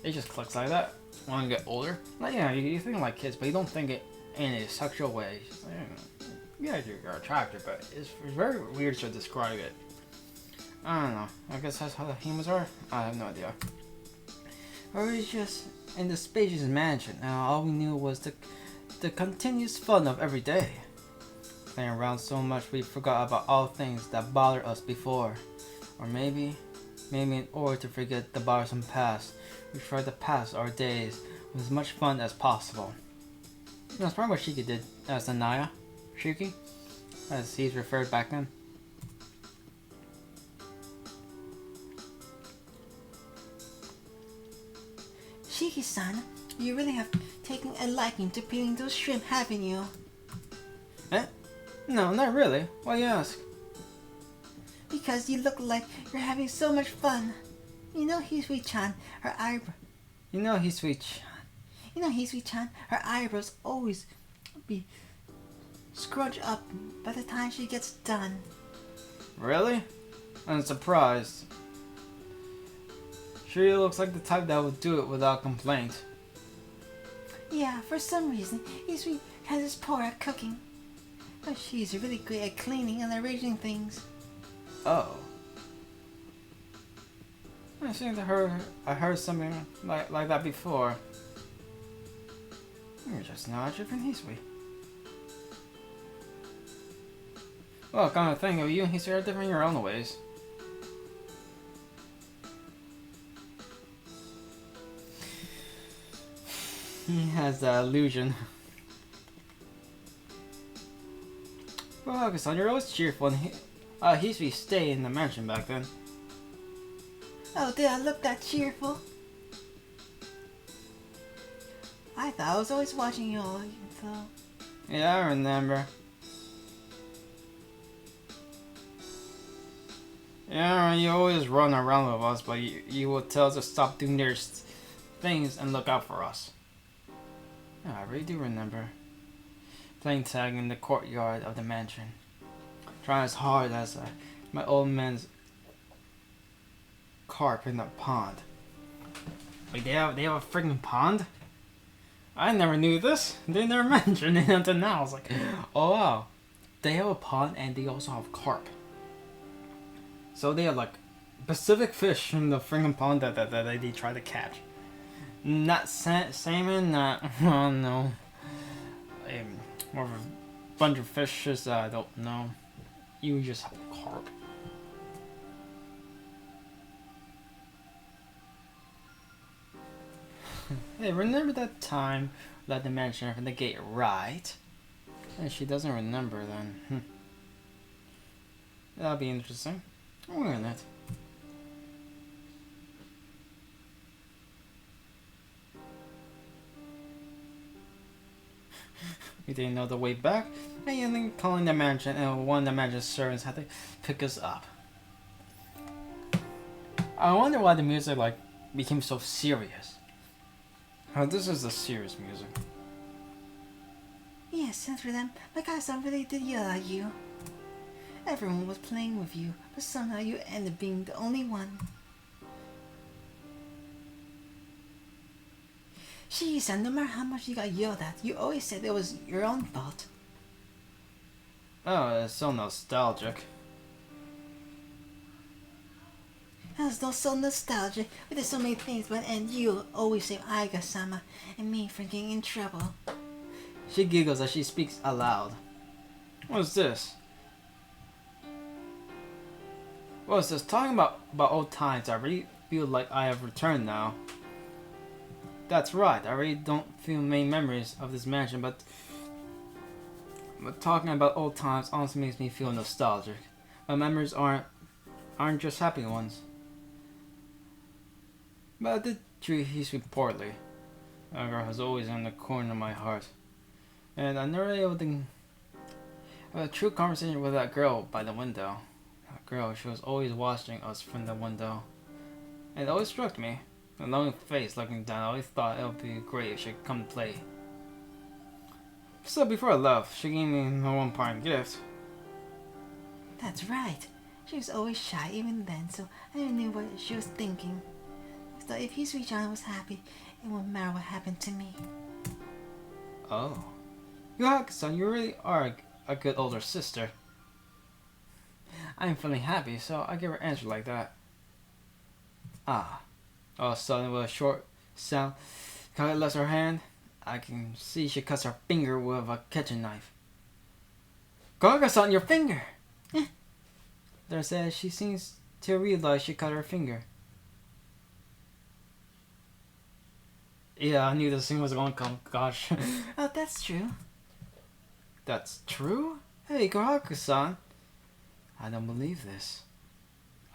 it just clicks like that. When you get older, like yeah, you think like kids, but you don't think it in a sexual way. Like, yeah, you're attractive, but it's very weird to describe it. I don't know. I guess that's how the humans are. I have no idea. Or we just in the spacious mansion. Now all we knew was the continuous fun of every day. Playing around so much we forgot about all things that bothered us before. Or maybe in order to forget the bothersome past, we tried to pass our days with as much fun as possible. That's probably what Shiki did as Anaya. Shiki? As he's referred back then. Shiki-san, you really have taken a liking to peeling those shrimp, haven't you? Eh? No, not really. Why you ask? Because you look like you're having so much fun. You know Hisui-chan, her eyebrow. You know Hisui-chan. Her eyebrows always be scrunched up by the time she gets done. Really? I'm surprised. She looks like the type that would do it without complaint. Yeah, for some reason, Hisui has this poor at cooking. But she's really great at cleaning and arranging things. Oh. I think I heard something like that before. You're just not a different Hisui. Well, kind of thing, you and Hisui are different in your own ways. He has that illusion. Well, Hakusan, you're always cheerful, and Hisui stayed in the mansion back then. Oh, did I look that cheerful? I thought I was always watching you all, so... Yeah, I remember. Yeah, you always run around with us, but you will tell us to stop doing their things and look out for us. Yeah, I really do remember. Playing tag in the courtyard of the mansion. Trying as hard as my old man's carp in the pond. Wait, they have a freaking pond? I never knew this. They never mentioned it until now. I was like, oh wow. They have a pond and they also have carp. So they have like Pacific fish in the freaking pond that they try to catch. Not salmon, not, oh no. More of a bunch of fishes that I don't know. You just have carp. Hey, remember that time we let the mansion from the gate, right? And she doesn't remember then. That'll be interesting. I'll learn that. We didn't know the way back, and you think calling the mansion, and one of the mansion's servants had to pick us up. I wonder why the music became so serious. Oh, this is the serious music. Yes, and for them, my godson really did yell at you. Everyone was playing with you, but somehow you ended up being the only one. Shiki-san, no matter how much you got yelled at, you always said it was your own fault. Oh, it's so nostalgic. That's not so nostalgic, but there's so many things, but and you always say Aiga-sama and me for getting in trouble. She giggles as she speaks aloud. What's this? What's this? Talking about old times, I really feel like I have returned now. That's right, I really don't feel many memories of this mansion, but But talking about old times honestly makes me feel nostalgic. My memories aren't just happy ones. But I did treat Hisui poorly. That girl was always in the corner of my heart. And I never able to have a true conversation with that girl by the window. That girl, she was always watching us from the window. And it always struck me. A lonely face looking down, I always thought it would be great if she could come play. So before I left, she gave me a one-part gift. That's right. She was always shy even then, so I never knew what she was thinking. So if Hisui-chan was happy, it won't matter what happened to me. Oh. Yohaka-san, you really are a good older sister. I'm feeling happy, so I give her an answer like that. Ah. All of a sudden, with a short sound, Kage lifts her hand. I can see she cuts her finger with a kitchen knife. Kage-san, your finger! There says she seems to realize she cut her finger. Yeah, I knew this thing was going to come. Gosh. Oh, that's true. That's true? Hey, Kohaku-san. I don't believe this.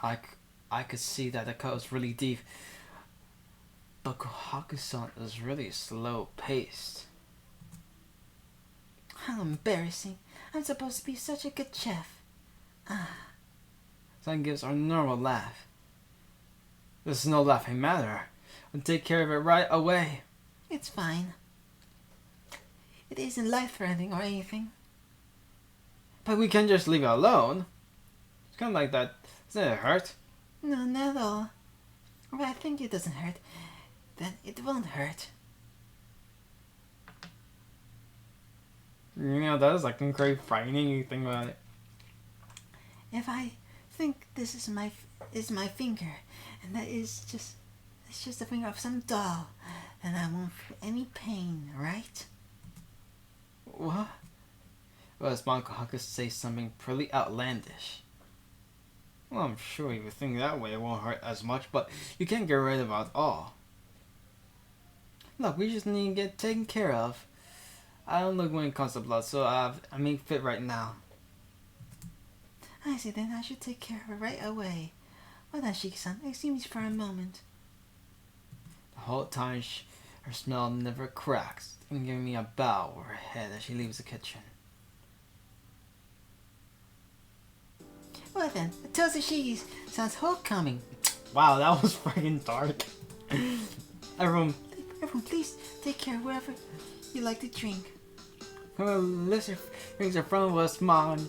I could see that the cut was really deep. But Kohaku-san is really slow-paced. How embarrassing. I'm supposed to be such a good chef. Son gives a normal laugh. This is no laughing matter. I'll take care of it right away. It's fine. It isn't life-threatening or anything. But we can't just leave it alone. It's kind of like that. Doesn't it hurt? No, not at all. Well, I think it doesn't hurt. Then it won't hurt. You know, that is like very frightening. You think about it. If I think this is my finger, and that is just it's just the finger of some doll, then I won't feel any pain, right? What? Well, as Kohaku say something pretty outlandish. Well, I'm sure you would think that way it won't hurt as much, but you can't get rid of it all. Look, we just need to get taken care of. I don't look when it comes to blood, so I make fit right now. I see, then I should take care of it right away. Well done, Shiki-san. Excuse me for a moment. The whole time, her smile never cracks, and giving me a bow over her head as she leaves the kitchen. Well then, a toast to Shiki-san's homecoming. Wow, that was freaking dark. Everyone, please take care of whatever you like to drink. Lister drinks in front of us, Mom,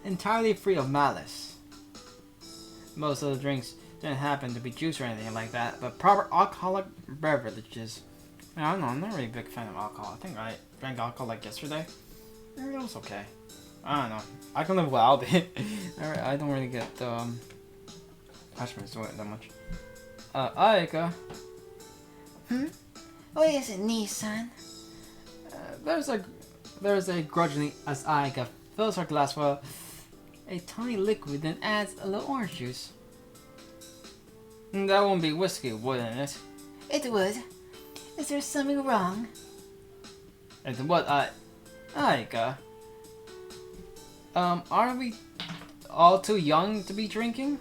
entirely free of malice. Most of the drinks didn't happen to be juice or anything like that, but proper alcoholic beverages. I don't know, I'm not really a big fan of alcohol. I think I drank alcohol like yesterday. It was okay. I don't know. I can live without it. I don't really get attachments to it that much. Aika. What is it, Nissan? There's a grudgingly as Aika fills her glass with a tiny liquid and adds a little orange juice. That won't be whiskey, wouldn't it? It would. Is there something wrong? And what Aika? Aren't we all too young to be drinking?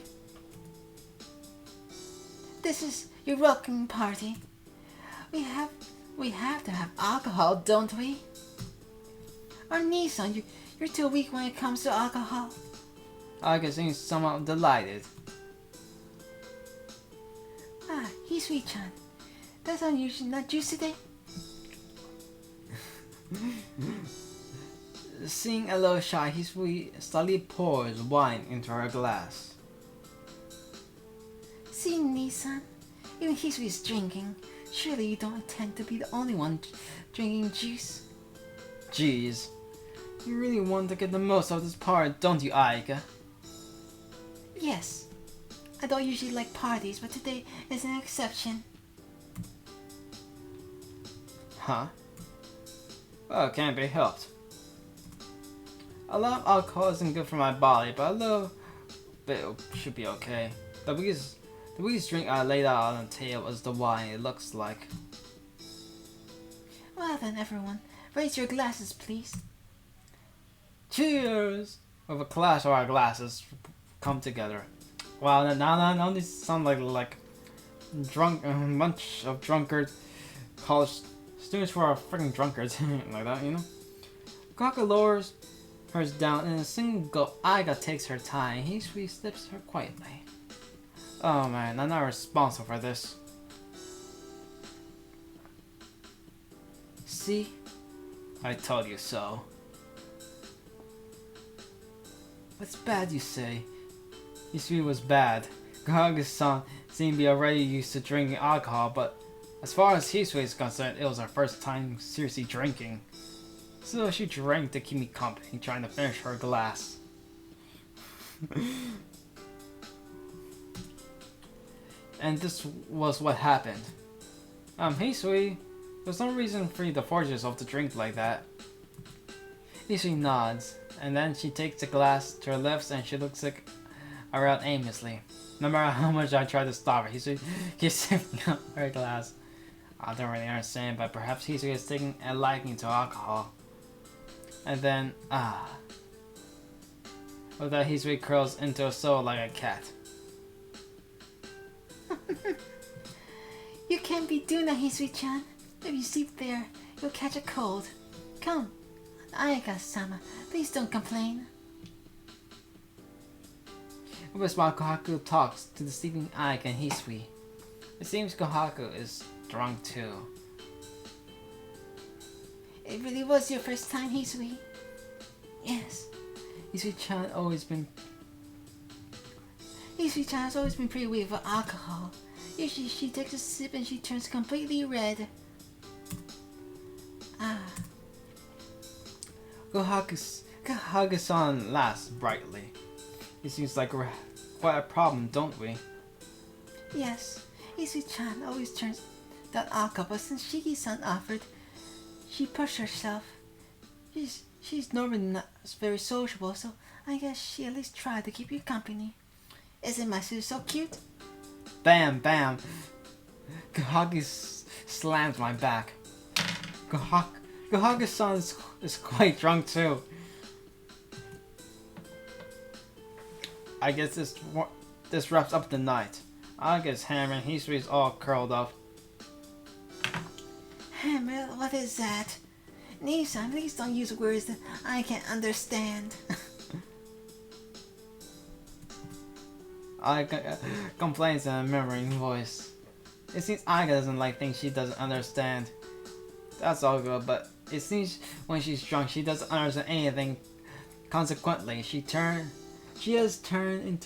This is your welcoming party. We have to have alcohol, don't we? Or Nissan, you're too weak when it comes to alcohol. Aika seems somewhat delighted. Hisui-chan. That's unusual, not you today? Seeing a little shy, Hisui slowly pours wine into her glass. See, Nissan, even Hisui's drinking. Surely you don't intend to be the only one drinking juice? Jeez. You really want to get the most of this party, don't you, Aika? Yes. I don't usually like parties, but today is an exception. Huh? Well, it can't be helped. A lot of alcohol isn't good for my body, but a little bit should be okay. The biggest drink I laid out on the table is the wine, it looks like. Well then, everyone, raise your glasses, please. Cheers! With a clash of our glasses come together. Wow, now these sound like drunk, a bunch of drunkard college students who are freaking drunkards, like that, you know? Khokau lowers hers down and a single Aiga takes her tie and he slips her quietly. Oh man, I'm not responsible for this. See? I told you so. What's bad, you say? Hisui was bad. Khokau-san seemed to be already used to drinking alcohol, but as far as Hisui is concerned, it was her first time seriously drinking. So she drank to keep me company, trying to finish her glass. And this was what happened. Hisui, there's no reason for you to force yourself to drink like that. Hisui nods, and then she takes the glass to her lips and she looks around aimlessly. No matter how much I try to stop her, Hisui keeps sipping up her glass. I don't really understand, but perhaps Hisui is taking a liking to alcohol. And then, with that, Hisui curls into a soul like a cat. You can't be doing that, Hisui-chan. If you sleep there, you'll catch a cold. Come, Ayaka-sama, please don't complain. With a smile, Khokau talks to the sleeping Ayaka and Hisui. It seems Khokau is drunk too. It really was your first time, Hisui? Yes. Hisui-chan has always been pretty weak for alcohol. Usually she takes a sip and she turns completely red. Khokau-san laughs brightly. It seems like we're quite a problem, don't we? Yes. Hisui-chan always turns down alcohol, but since Shiki-san offered, she pushed herself. She's normally not very sociable, so I guess she at least tried to keep you company. Isn't my sister so cute? Bam, bam. Khokau slams my back. Khokau-san is quite drunk too. I guess this wraps up the night. I guess Hammer and Hisui is all curled up. Hammer, what is that? Nissan, please don't use words that I can't understand. Aika complains in a murmuring voice. It seems Aika doesn't like things she doesn't understand. That's all good, but it seems when she's drunk she doesn't understand anything. Consequently, she has turned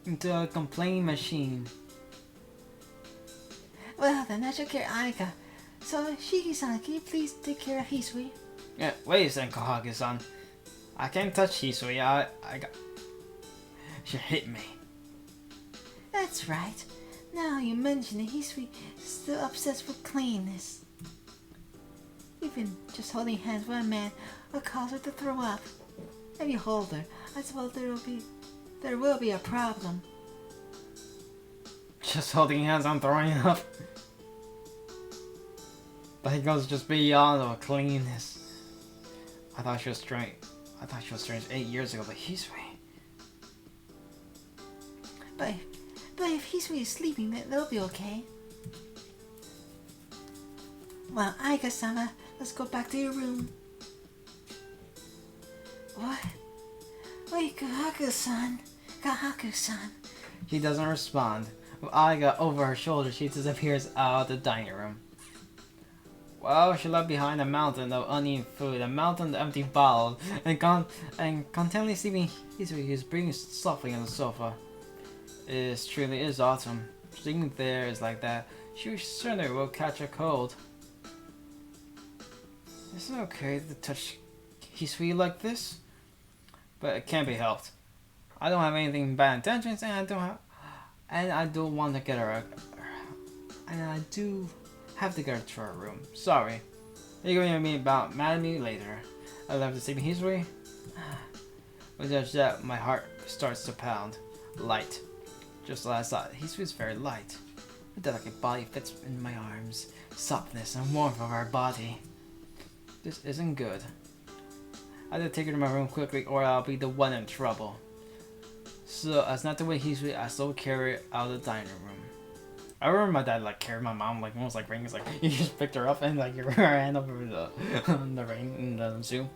into a complaining machine. Well then, I should care Aika. So, Shiki-san, can you please take care of Hisui? Yeah, wait a second, Khokau-san. I can't touch Hisui. She hit me. That's right. Now you mention it, Hisui is still obsessed with cleanness. Even just holding hands with a man will cause her to throw up. If you hold her, I suppose there will be a problem. Just holding hands, I'm throwing up. That goes just beyond of cleanness. I thought she was strange 8 years ago, but Hisui. But if Hisui is sleeping, they'll be okay. Well, Aika-sama, let's go back to your room. What? Wait, Khokau-san. She doesn't respond. With Aiga over her shoulder, she disappears out of the dining room. Well, she left behind a mountain of uneaten food, a mountain of empty bottles, and contentedly sleeping Hisui, who's breathing softly on the sofa. It truly is autumn. Sleeping there is like that. She certainly will catch a cold. Is it okay to touch Hisui like this? But it can't be helped. I don't have anything bad intentions, and I don't want to get her. And I do have to get her to her room. Sorry. You're going to be mad at me later. I left the sleeping Hisui. With just that, my heart starts to pound. Light. Just as I thought, Hisui is very light. Her delicate body fits in my arms. Softness and warmth of her body. This isn't good. I had to take her to my room quickly or I'll be the one in trouble. So, as not to wait easily, I still carry her out of the dining room. I remember my dad like carried my mom like almost like rings, like you just picked her up and like you her hand over the ring in the zoo.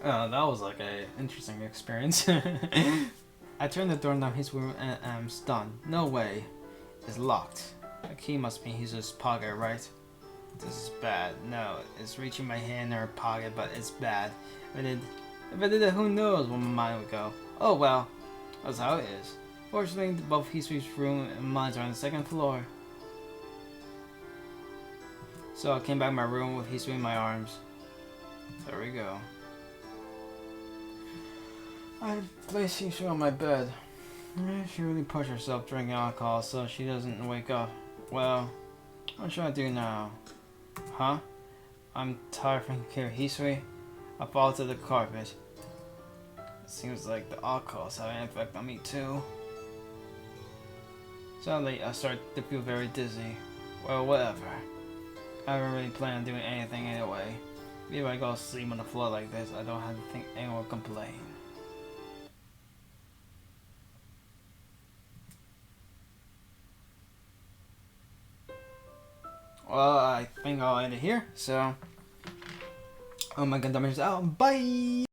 That was like a interesting experience. I turned the door down his room and I'm stunned. No way. It's locked. The key must be in his pocket, right? This is bad. No, it's reaching my hand in her pocket, but it's bad. If I did it, who knows where my mind would go. Oh well, that's how it is. Fortunately, both Hisui's room and mine are on the second floor. So I came back to my room with Hisui in my arms. There we go. I placed Hisui on my bed. She really pushed herself drinking alcohol so she doesn't wake up. Well, what should I do now? Huh? I'm tired from care Hisui. I fall to the carpet. It seems like the alcohol's having an effect on me too. Suddenly, I start to feel very dizzy. Well, whatever. I haven't really planned on doing anything anyway. If I go to sleep on the floor like this, I don't have to think anyone will complain. Well, I think I'll end it here. So, oh my god, Dimensions out. Bye!